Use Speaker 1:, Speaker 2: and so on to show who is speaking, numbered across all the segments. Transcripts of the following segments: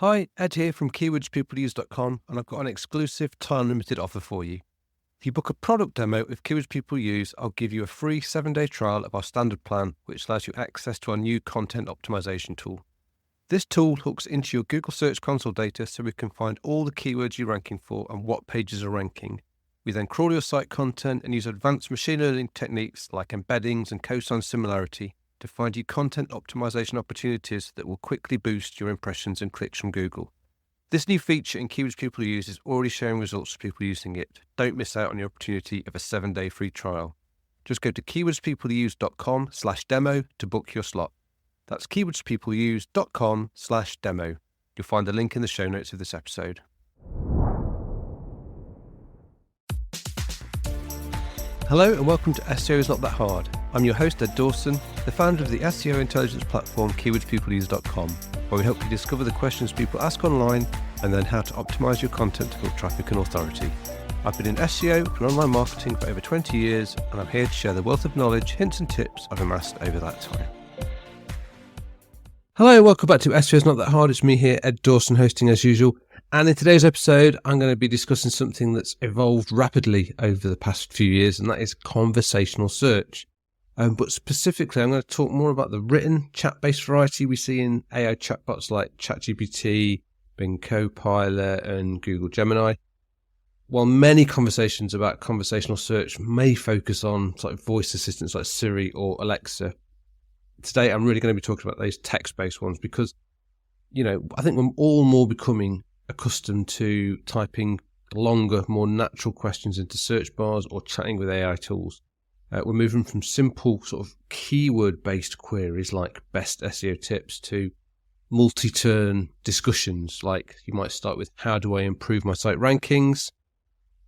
Speaker 1: Hi, Ed here from keywordspeopleuse.com, and I've got an exclusive time-limited offer for you. If you book a product demo with Keywords People Use, I'll give you a free 7-day trial of our standard plan, which allows you access to our new content optimization tool. This tool hooks into your Google Search Console data so we can find all the keywords you're ranking for and what pages are ranking. We then crawl your site content and use advanced machine learning techniques like embeddings and cosine similarity to find you content optimization opportunities that will quickly boost your impressions and clicks from Google. This new feature in Keywords People Use is already showing results for people using it. Don't miss out on the opportunity of a 7-day free trial. Just go to keywordspeopleuse.com/demo to book your slot. That's keywordspeopleuse.com/demo. You'll find the link in the show notes of this episode. Hello and welcome to SEO is Not That Hard. I'm your host, Edd Dawson, the founder of the SEO intelligence platform keywordspeopleuse.com, where we help you discover the questions people ask online and then how to optimize your content to build traffic and authority. I've been in SEO and online marketing for over 20 years, and I'm here to share the wealth of knowledge, hints and tips I've amassed over that time. Hello and welcome back to SEO is Not That Hard. It's me here, Edd Dawson, hosting as usual. And in today's episode, I'm going to be discussing something that's evolved rapidly over the past few years, and that is conversational search. But specifically, I'm going to talk more about the written chat-based variety we see in AI chatbots like ChatGPT, Bing Copilot, and Google Gemini. While many conversations about conversational search may focus on sort of voice assistants like Siri or Alexa, today I'm really going to be talking about those text-based ones because, I think we're all more becoming accustomed to typing longer, more natural questions into search bars or chatting with AI tools. We're moving from simple sort of keyword-based queries like best SEO tips to multi-turn discussions like you might start with how do I improve my site rankings,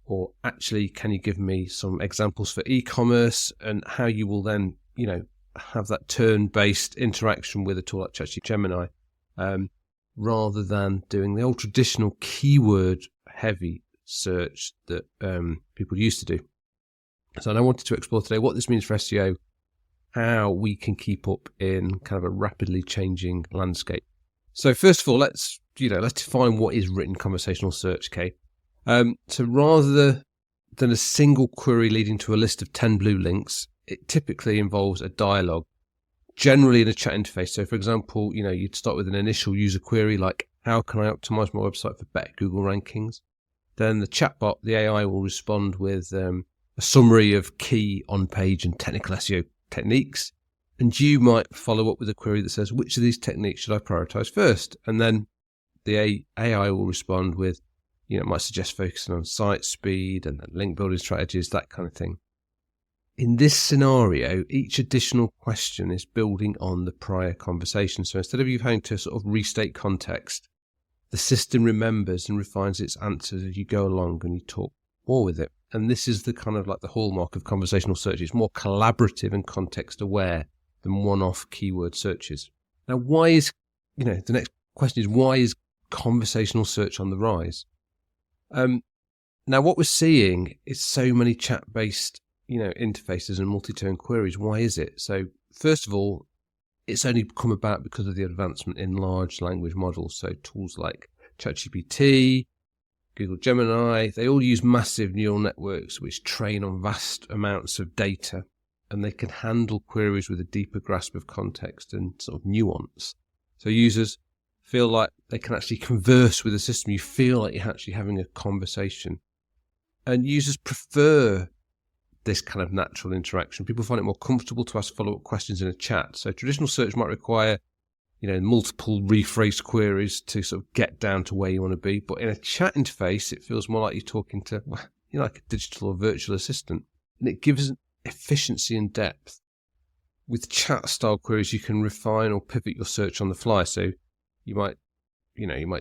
Speaker 1: or actually can you give me some examples for e-commerce, and how you will then have that turn-based interaction with a tool like ChatGPT, rather than doing the old traditional keyword-heavy search that people used to do. So I wanted to explore today what this means for SEO, how we can keep up in kind of a rapidly changing landscape. So first of all, let's define what is written conversational search, okay? So rather than a single query leading to a list of 10 blue links, it typically involves a dialogue, generally in a chat interface. So for example, you'd start with an initial user query like, how can I optimize my website for better Google rankings? Then the chatbot, the AI, will respond with a summary of key on-page and technical SEO techniques. And you might follow up with a query that says, which of these techniques should I prioritize first? And then the AI will respond with, might suggest focusing on site speed and link building strategies, that kind of thing. In this scenario, each additional question is building on the prior conversation. So instead of you having to sort of restate context, the system remembers and refines its answers as you go along and you talk more with it. And this is the kind of like the hallmark of conversational search. It's more collaborative and context aware than one-off keyword searches. Now, why is, the next question is, why is conversational search on the rise? Now, what we're seeing is so many chat-based interfaces and multi-turn queries. Why is it? So first of all, it's only come about because of the advancement in large language models. So tools like ChatGPT, Google Gemini, they all use massive neural networks which train on vast amounts of data, and they can handle queries with a deeper grasp of context and sort of nuance. So users feel like they can actually converse with the system. You feel like you're actually having a conversation. And users prefer this kind of natural interaction. People find it more comfortable to ask follow-up questions in a chat. So traditional search might require, multiple rephrased queries to sort of get down to where you want to be. But in a chat interface, it feels more like you're talking to, like a digital or virtual assistant. And it gives efficiency and depth. With chat-style queries, you can refine or pivot your search on the fly. So you might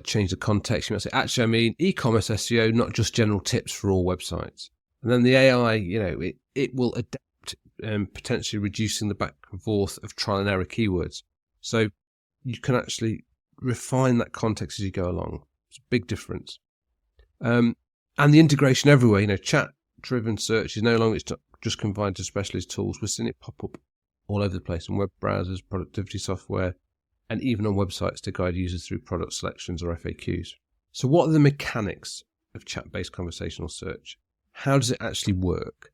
Speaker 1: change the context. You might say, actually, I mean e-commerce SEO, not just general tips for all websites. And then the AI, it will adapt, potentially reducing the back and forth of trial and error keywords. So you can actually refine that context as you go along. It's a big difference. And the integration everywhere, chat-driven search is no longer just confined to specialist tools. We're seeing it pop up all over the place in web browsers, productivity software, and even on websites to guide users through product selections or FAQs. So what are the mechanics of chat-based conversational search? How does it actually work?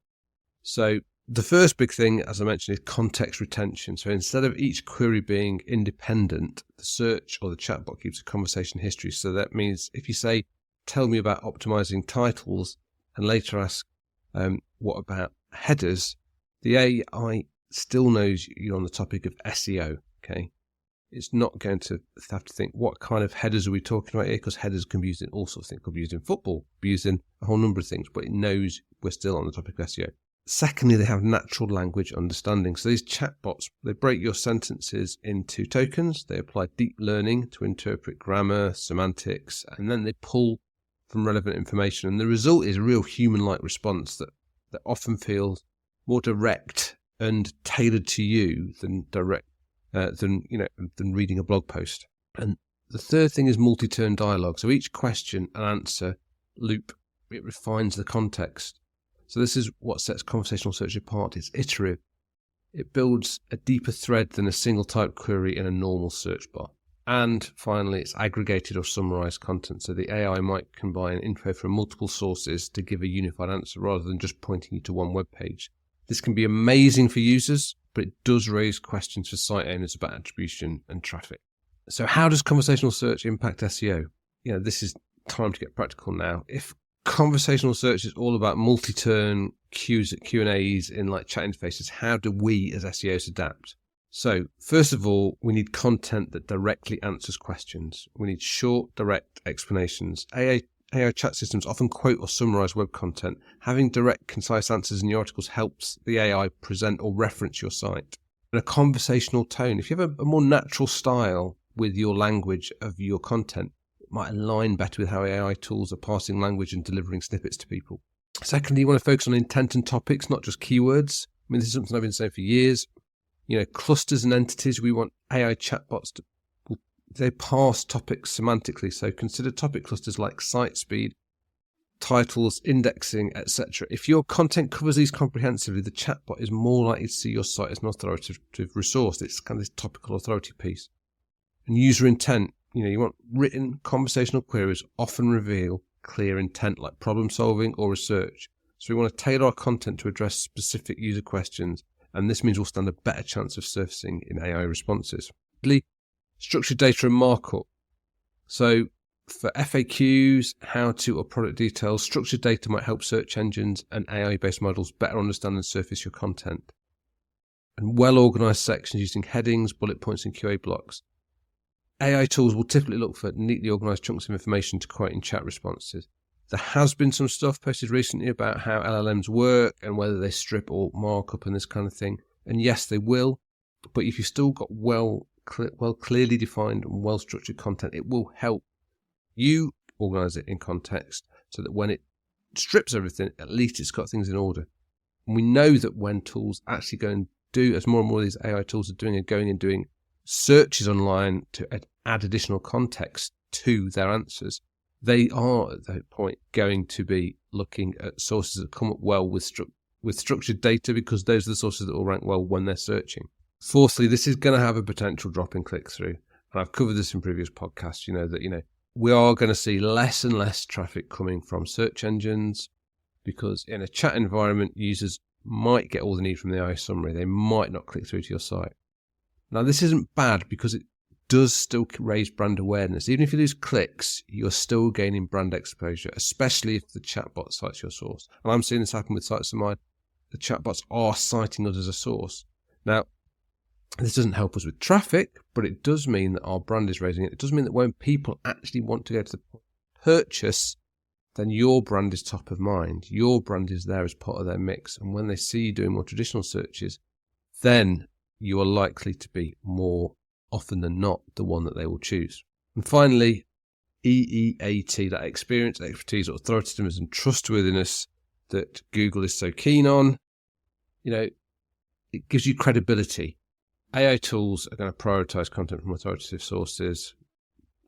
Speaker 1: So the first big thing, as I mentioned, is context retention. So instead of each query being independent, the search or the chatbot keeps a conversation history. So that means if you say, tell me about optimizing titles, and later ask, what about headers, the AI still knows you're on the topic of SEO, okay? It's not going to have to think, what kind of headers are we talking about here? Because headers can be used in all sorts of things. Could be used in football, be used in a whole number of things, but it knows we're still on the topic of SEO. Secondly, they have natural language understanding. So these chatbots, they break your sentences into tokens. They apply deep learning to interpret grammar, semantics, and then they pull from relevant information. And the result is a real human-like response that often feels more direct and tailored to you than than reading a blog post. And the third thing is multi-turn dialogue. So each question and answer loop, it refines the context. So this is what sets conversational search apart. It's iterative. It builds a deeper thread than a single type query in a normal search bar. And finally, it's aggregated or summarized content. So the AI might combine info from multiple sources to give a unified answer rather than just pointing you to one web page. This can be amazing for users, but it does raise questions for site owners about attribution and traffic. So how does conversational search impact SEO? This is time to get practical now. If conversational search is all about multi-turn Q&As in like chat interfaces, how do we as SEOs adapt? So first of all, we need content that directly answers questions. We need short, direct explanations. AI chat systems often quote or summarize web content. Having direct, concise answers in your articles helps the AI present or reference your site. And a conversational tone. If you have a more natural style with your language of your content, it might align better with how AI tools are parsing language and delivering snippets to people. Secondly, you want to focus on intent and topics, not just keywords. I mean, this is something I've been saying for years. Clusters and entities, we want AI chatbots to they parse topics semantically. So consider topic clusters like site speed, titles, indexing, etc. If your content covers these comprehensively, the chatbot is more likely to see your site as an authoritative resource. It's kind of this topical authority piece. And user intent, you want written conversational queries often reveal clear intent like problem solving or research. So we want to tailor our content to address specific user questions, and this means we'll stand a better chance of surfacing in AI responses. Structured data and markup. So for FAQs, how-to or product details, structured data might help search engines and AI-based models better understand and surface your content. And well-organized sections using headings, bullet points, and QA blocks. AI tools will typically look for neatly organized chunks of information to quote in chat responses. There has been some stuff posted recently about how LLMs work and whether they strip or markup and this kind of thing. And yes, they will, but if you've still got clearly defined and well-structured content, it will help you organize it in context so that when it strips everything, at least it's got things in order. And we know that when tools actually go and do, as more and more of these AI tools are going and doing searches online to add additional context to their answers, they are at that point going to be looking at sources that come up well with structured data, because those are the sources that will rank well when they're searching. Fourthly, this is going to have a potential drop in click-through. And I've covered this in previous podcasts, that we are going to see less and less traffic coming from search engines, because in a chat environment, users might get all they need from the AI summary. They might not click through to your site. Now, this isn't bad because it does still raise brand awareness. Even if you lose clicks, you're still gaining brand exposure, especially if the chatbot cites your source. And I'm seeing this happen with sites of mine. The chatbots are citing us as a source. Now, this doesn't help us with traffic, but it does mean that our brand is raising it. It does mean that when people actually want to go to the purchase, then your brand is top of mind. Your brand is there as part of their mix. And when they see you doing more traditional searches, then you are likely to be more often than not the one that they will choose. And finally, EEAT, that experience, expertise, authoritativeness and trustworthiness that Google is so keen on, it gives you credibility. AI tools are going to prioritize content from authoritative sources,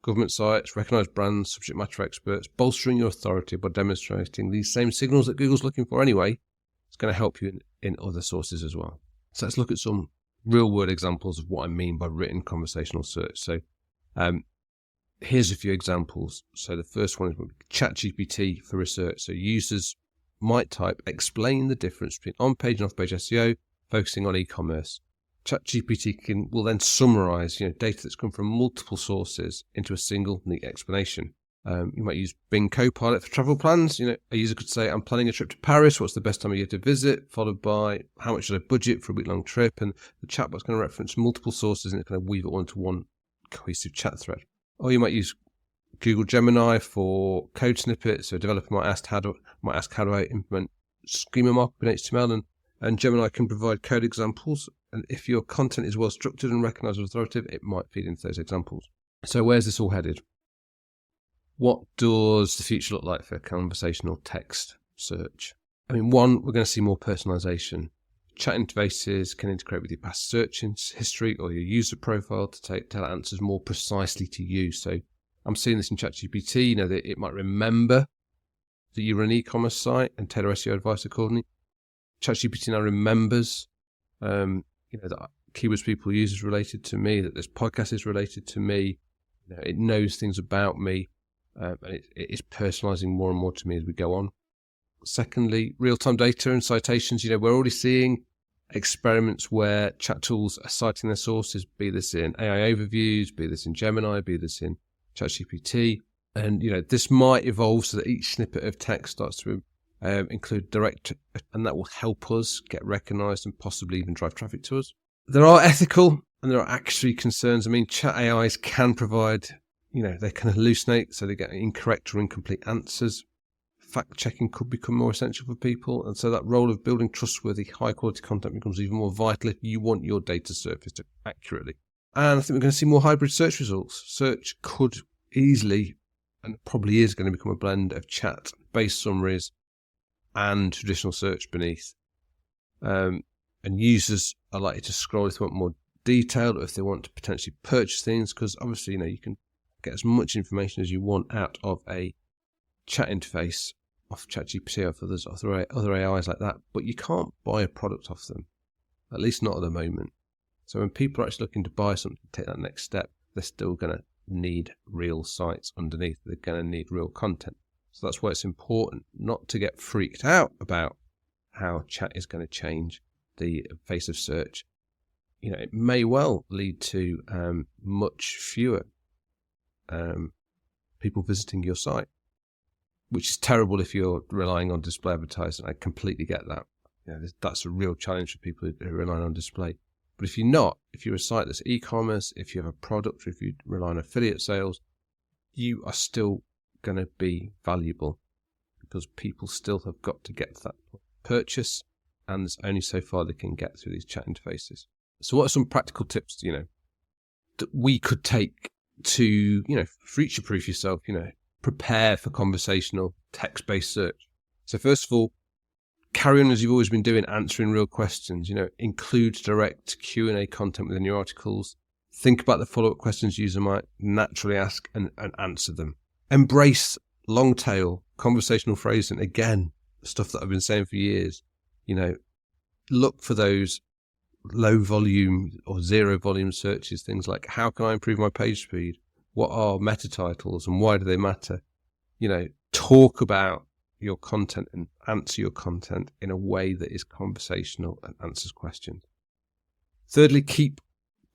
Speaker 1: government sites, recognized brands, subject matter experts, bolstering your authority by demonstrating these same signals that Google's looking for anyway. It's going to help you in other sources as well. So let's look at some real world examples of what I mean by written conversational search. So here's a few examples. So the first one is ChatGPT for research. So users might type, explain the difference between on-page and off-page SEO, focusing on e-commerce. ChatGPT will then summarize data that's come from multiple sources into a single neat explanation. You might use Bing Copilot for travel plans. A user could say, I'm planning a trip to Paris. What's the best time of year to visit? Followed by, how much should I budget for a week-long trip? And the chatbot's going to reference multiple sources and it's going to weave it all into one cohesive chat thread. Or you might use Google Gemini for code snippets. So a developer might ask, how do I implement schema markup in HTML? And Gemini can provide code examples. And if your content is well structured and recognized as authoritative, it might feed into those examples. So where's this all headed? What does the future look like for conversational text search? One, we're going to see more personalization. Chat interfaces can integrate with your past search history or your user profile to tell answers more precisely to you. So I'm seeing this in ChatGPT, that it might remember that you're an e-commerce site and tailor SEO advice accordingly. ChatGPT now remembers, that keywords people use is related to me, that this podcast is related to me. It knows things about me. And it is personalizing more and more to me as we go on. Secondly, real-time data and citations. We're already seeing experiments where chat tools are citing their sources, be this in AI overviews, be this in Gemini, be this in ChatGPT. And, this might evolve so that each snippet of text starts to include direct, and that will help us get recognized and possibly even drive traffic to us. There are ethical and there are actually concerns. Chat AIs can provide, they can hallucinate, so they get incorrect or incomplete answers. Fact-checking could become more essential for people, and so that role of building trustworthy, high-quality content becomes even more vital if you want your data surfaced accurately. And I think we're going to see more hybrid search results. Search could easily, and probably is going to become a blend of chat-based summaries and traditional search beneath. And users are likely to scroll if they want more detail or if they want to potentially purchase things, because obviously, you can get as much information as you want out of a chat interface off ChatGPT or other AIs like that, but you can't buy a product off them, at least not at the moment. So when people are actually looking to buy something, take that next step, they're still going to need real sites underneath. They're going to need real content. So that's why it's important not to get freaked out about how chat is going to change the face of search. It may well lead to much fewer people visiting your site, which is terrible if you're relying on display advertising. I completely get that. That's a real challenge for people who are relying on display. But if you're not, if you're a site that's e-commerce, if you have a product, or if you rely on affiliate sales, you are still going to be valuable because people still have got to get to that purchase, and there's only so far they can get through these chat interfaces. So what are some practical tips, that we could take to, future-proof yourself, prepare for conversational text-based search? So first of all, carry on as you've always been doing, answering real questions. Include direct Q&A content within your articles. Think about the follow-up questions user might naturally ask and answer them. Embrace long-tail conversational phrasing. Again, stuff that I've been saying for years. Look for those low volume or zero volume searches, things like, how can I improve my page speed? What are meta titles and why do they matter? Talk about your content and answer your content in a way that is conversational and answers questions. Thirdly, keep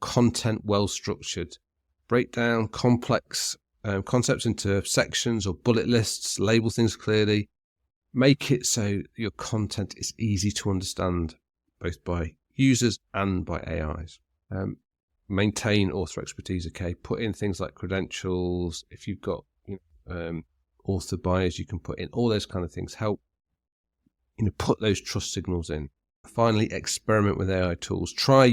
Speaker 1: content well structured. Break down complex concepts into sections or bullet lists, label things clearly. Make it so your content is easy to understand, both by users and by AIs. Maintain author expertise, okay? Put in things like credentials. If you've got author bios, you can put in all those kind of things. Help, put those trust signals in. Finally, experiment with AI tools. Try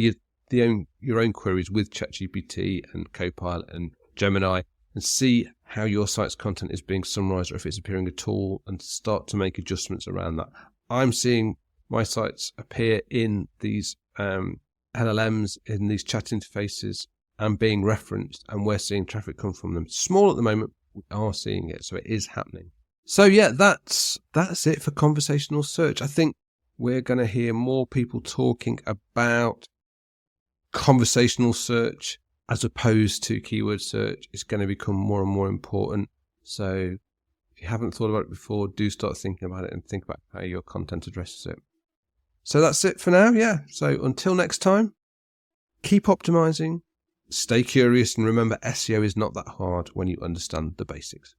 Speaker 1: your own queries with ChatGPT and Copilot and Gemini and see how your site's content is being summarized or if it's appearing at all, and start to make adjustments around that. I'm seeing my sites appear in these LLMs, in these chat interfaces, and being referenced, and we're seeing traffic come from them. Small at the moment, we are seeing it, so it is happening. So yeah, that's it for conversational search. I think we're going to hear more people talking about conversational search as opposed to keyword search is going to become more and more important. So if you haven't thought about it before, do start thinking about it and think about how your content addresses it. So that's it for now. Yeah. So until next time, keep optimizing, stay curious, and remember, SEO is not that hard when you understand the basics.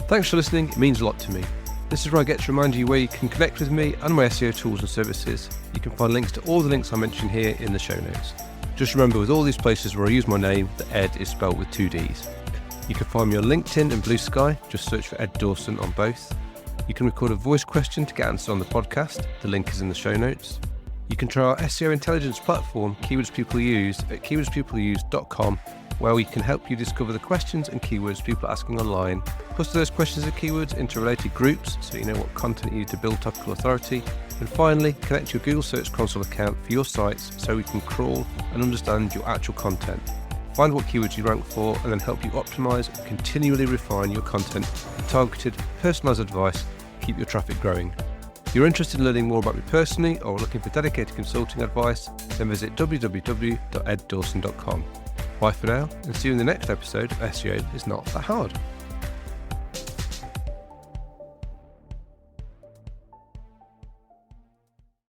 Speaker 1: Thanks for listening. It means a lot to me. This is where I get to remind you where you can connect with me and my SEO tools and services. You can find links to all the links I mentioned here in the show notes. Just remember, with all these places where I use my name, the Edd is spelled with 2 Ds. You can find me on LinkedIn and Blue Sky. Just search for Edd Dawson on both. You can record a voice question to get answered on the podcast. The link is in the show notes. You can try our SEO intelligence platform, Keywords People Use, at keywordspeopleuse.com, where we can help you discover the questions and keywords people are asking online, cluster those questions and keywords into related groups so you know what content you need to build topical authority, and finally, connect your Google Search Console account for your sites so we can crawl and understand your actual content, find what keywords you rank for, and then help you optimize and continually refine your content with targeted, personalized advice to keep your traffic growing. If you're interested in learning more about me personally or looking for dedicated consulting advice, then visit www.edddawson.com. Bye for now, and see you in the next episode of SEO is Not That Hard.